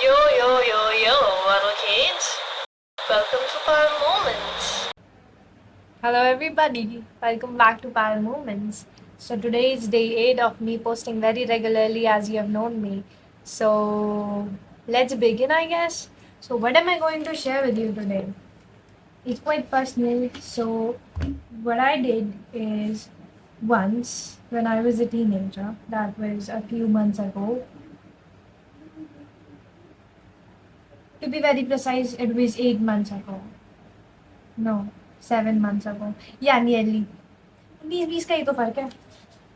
Yo, yo, yo, yo, hello kids. Welcome to Power Moments. Hello everybody, welcome back to Power Moments. So today is day 8 of me posting very regularly as you have known me. So let's begin I guess. So what am I going to share with you today? It's quite personal. So what I did is once when I was a teenager, that was a few months ago. To be very precise, it was 8 months ago. No, 7 months ago. Yeah, nearly. 20-20 का ही तो फर्क है.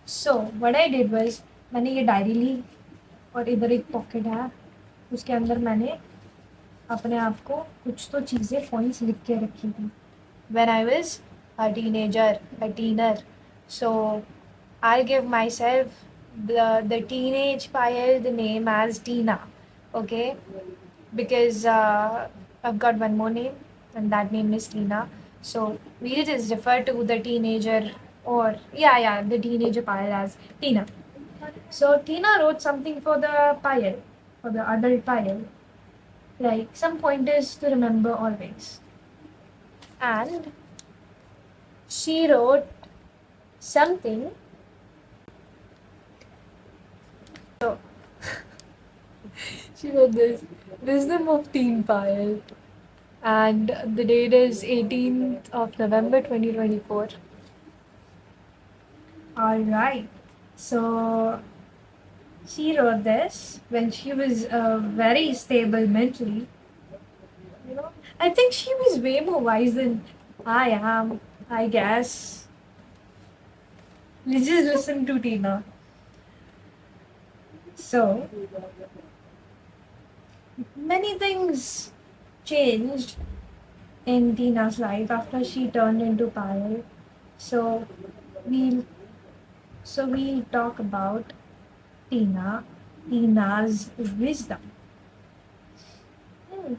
So what I did was मैंने ये diary ली और इधर एक pocket है उसके अंदर मैंने अपने आप को कुछ तो चीज़ें पॉइंट्स लिख के रखी थी when I was a teenager a teener so I give my self the teenage Payal the name as Tina, okay, because I've got one more name and that name is Tina. So we'll just refer to the teenager or yeah the teenager Payal as Tina. So Tina wrote something for the Payal, for the adult Payal, like some pointers to remember always. And she wrote something. So she wrote this Wisdom of Teen Payal. And the date is 18th of November 2024. All right. So she wrote this when she was very stable mentally. You know, I think she was way more wise than I am, I guess. Let's just listen to Tina. So, many things changed in Tina's life after she turned into Payal. So, we'll we'll talk about Tina's wisdom. Hmm.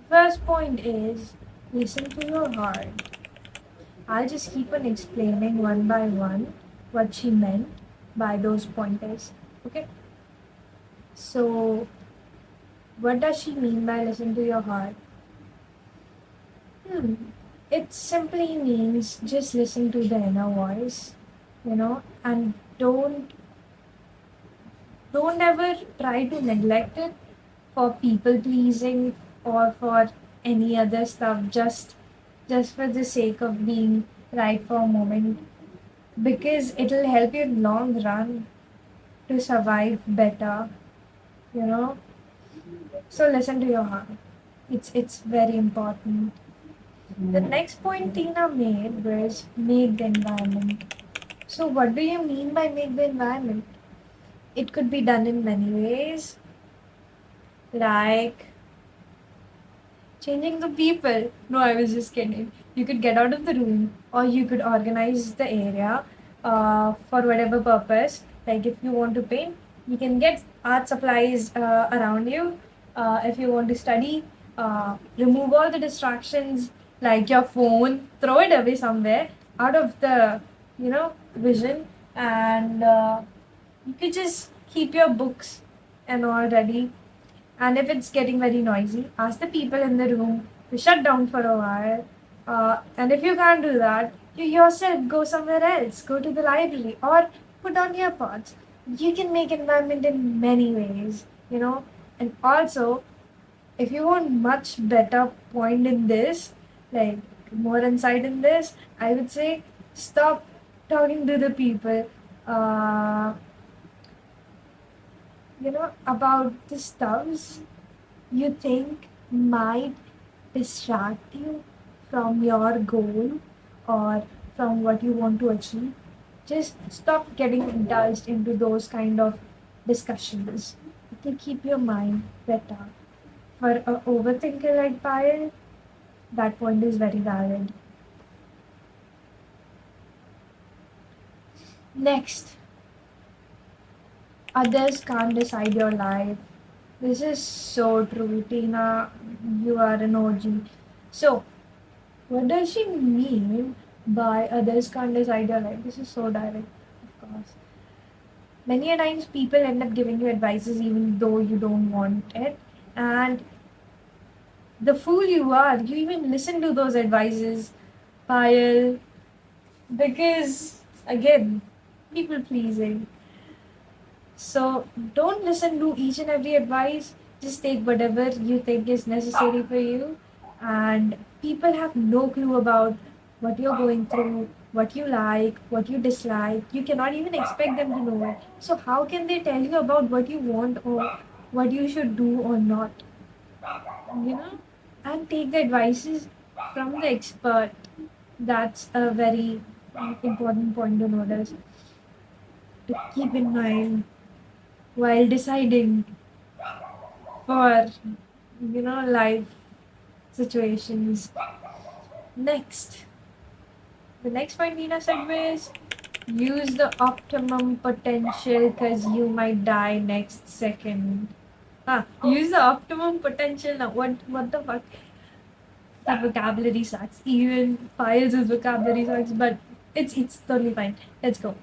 First point is listen to your heart. I'll just keep on explaining one by one what she meant by those pointers. Okay? So, what does she mean by listen to your heart? Hmm. It simply means just listen to the inner voice, and don't ever try to neglect it for people pleasing or for any other stuff just for the sake of being right for a moment, because it'll help you in long run to survive better, you know so listen to your heart. It's very important. The next point Tina made was make the environment. So what do you mean by make the environment? It could be done in many ways, like changing the people. No, I was just kidding. You could get out of the room or you could organize the area for whatever purpose. Like if you want to paint, you can get art supplies around you. If you want to study, remove all the distractions like your phone, throw it away somewhere out of the, vision, and you could just keep your books and all ready. And if it's getting very noisy, ask the people in the room to shut down for a while. And if you can't do that, you yourself go somewhere else, go to the library, or put on earpods. You can make environment in many ways, And also, if you want much better point in this, like more insight in this, I would say stop talking to the people. About the stuffs you think might distract you from your goal or from what you want to achieve. Just stop getting indulged into those kind of discussions. It will keep your mind better. For an overthinker like Payal, that point is very valid. Next, others can't decide your life. This is so true, Tina. You are an OG. So, what does she mean by others can't decide your life? This is so direct, of course. Many a times people end up giving you advices even though you don't want it, And the fool you are, you even listen to those advices, Payal, because again, people pleasing. So don't listen to each and every advice. Just take whatever you think is necessary for you. And people have no clue about what you're going through, what you like, what you dislike. You cannot even expect them to know it. So how can they tell you about what you want or what you should do or not? You know? And take the advices from the expert. That's a very important point to notice. To keep in mind while deciding for life situations. Next, the next point Nina said was use the optimum potential because you might die next second. Use the optimum potential now. What the fuck? That vocabulary sucks. Even Files' vocabulary sucks, but it's totally fine. Let's go.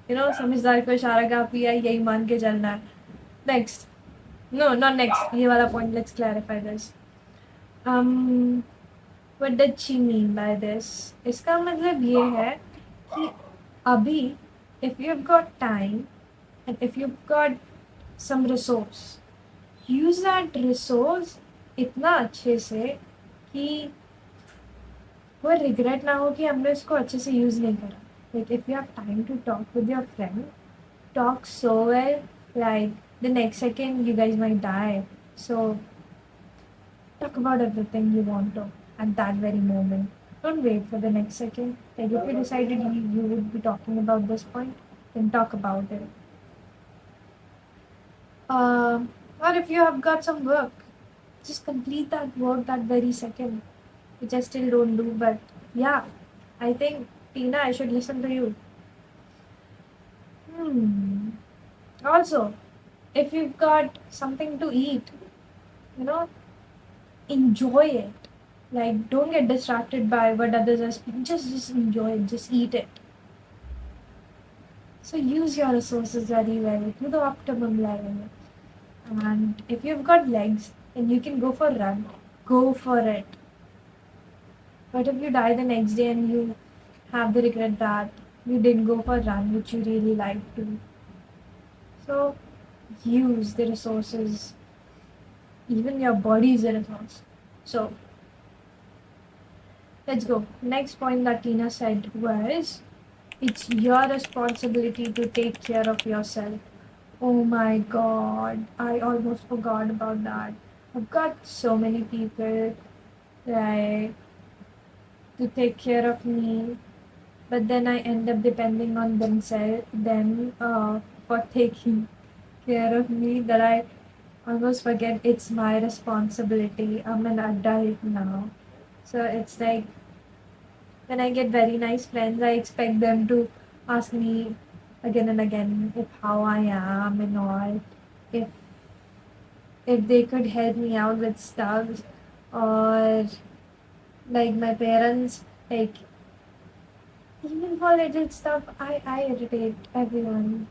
समझदार को इशारा काफी है यही मान के चलना है. Next. No, not next. ये वाला point. Let's clarify this. Um, what did she mean by this? इसका मतलब ये है कि अभी if you've got time and if you've got some resource, use that resource इतना अच्छे से कि वो regret ना हो कि हमने इसको अच्छे से use नहीं करा. Like if you have time to talk with your friend, talk so well, like the next second you guys might die. So talk about everything you want to at that very moment. Don't wait for the next second. Like if you decided you would be talking about this point, then talk about it. Or if you have got some work, just complete that work that very second, which I still don't do. But yeah, I think Tina, I should listen to you. Also, if you've got something to eat, you know, enjoy it. Like, don't get distracted by what others are speaking. Just enjoy it. Just eat it. So use your resources very well to the optimum level. And if you've got legs and you can go for a run, go for it. But if you die the next day and you have the regret that you didn't go for a run, which you really like to, so use the resources. Even your body is a resource. So let's go. Next point that Tina said was it's your responsibility to take care of yourself. Oh my god, I almost forgot about that. I've got so many people like to take care of me, but then I end up depending on them for taking care of me that I almost forget it's my responsibility. I'm an adult now. So it's like when I get very nice friends, I expect them to ask me again and again if how I am and all. If if they could help me out with stuff or like my parents, like even for little stuff I irritate everyone.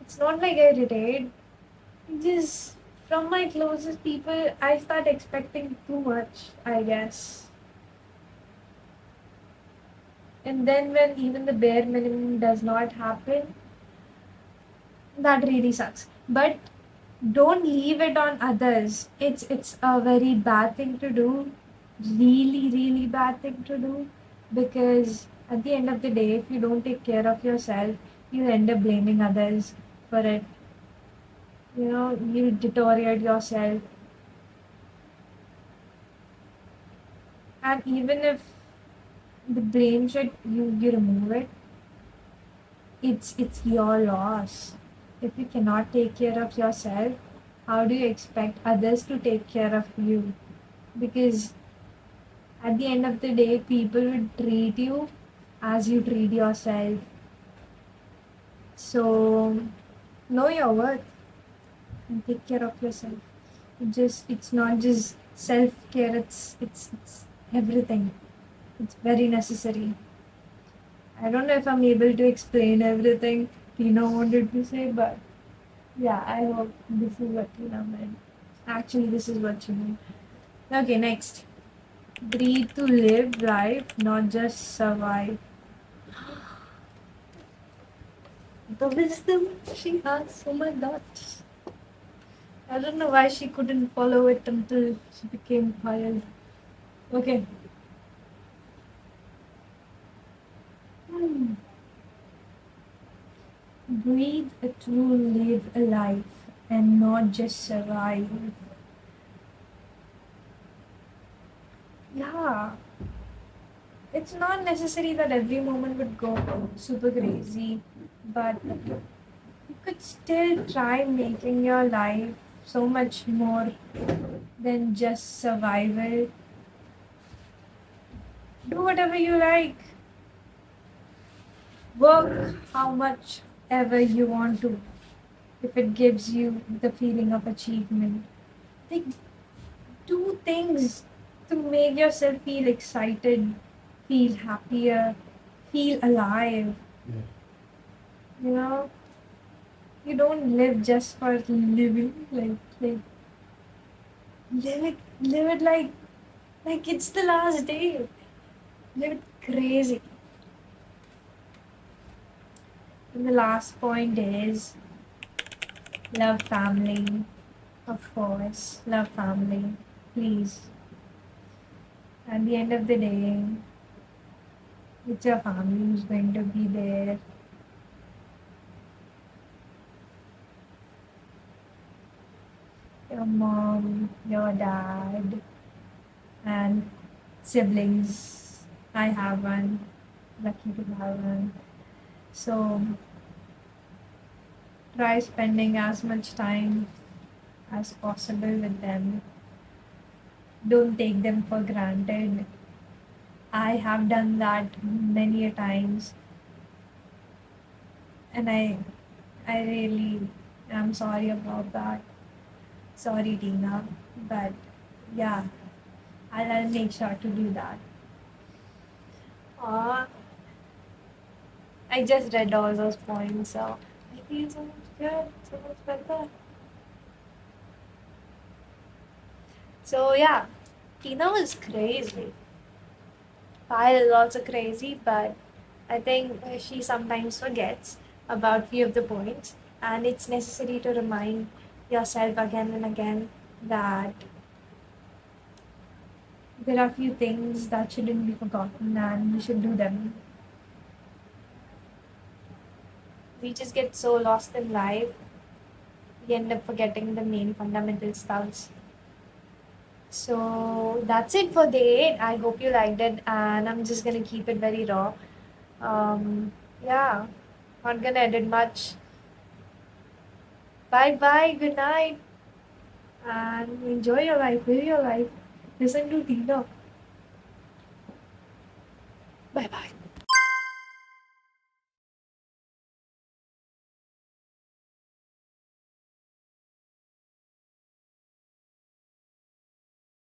It's not like I irritate. Just from my closest people I start expecting too much, I guess. And then when even the bare minimum does not happen, that really sucks. But don't leave it on others. It's a very bad thing to do. Really bad thing to do. Because at the end of the day, if you don't take care of yourself, you end up blaming others for it. You deteriorate yourself. And even if the blame should you remove it, it's your loss. If you cannot take care of yourself, how do you expect others to take care of you? Because at the end of the day, people will treat you as you treat yourself. So know your worth and take care of yourself. It's not just self care, it's everything. It's very necessary. I don't know if I'm able to explain everything Tina wanted to say, but yeah, I hope this is what Tina meant. Actually, this is what you mean. Okay, next. Breathe to live life, not just survive. The wisdom she has, oh my god. I don't know why she couldn't follow it until she became wild. Okay. Hmm. Breathe to live a life and not just survive. Yeah, it's not necessary that every moment would go super crazy, but you could still try making your life so much more than just survival. Do whatever you like. Work how much ever you want to if it gives you the feeling of achievement. Like, do things to make yourself feel excited, feel happier, feel alive. Yeah. You know, you don't live just for living. Live it like it's the last day. Live it crazy. And the last point is love family. Of course, love family. Please. At the end of the day, it's your family who's going to be there. Your mom, your dad, and siblings. I have one. Lucky to have one. So try spending as much time as possible with them. Don't take them for granted. I have done that many a times, and I really am sorry about that. Sorry, Tina, but yeah, I'll make sure to do that. Aw, I just read all those points, so I feel so much good, so much better. So yeah, Tina was crazy. Payal is also crazy, but I think she sometimes forgets about few of the points, and it's necessary to remind yourself again and again that there are few things that shouldn't be forgotten, and we should do them. We just get so lost in life, we end up forgetting the main fundamental stuffs. So that's it for day 8. I hope you liked it, and I'm just gonna keep it very raw. Yeah, not gonna edit much. Bye bye, good night, and enjoy your life, live your life. Listen to Tina. Bye bye.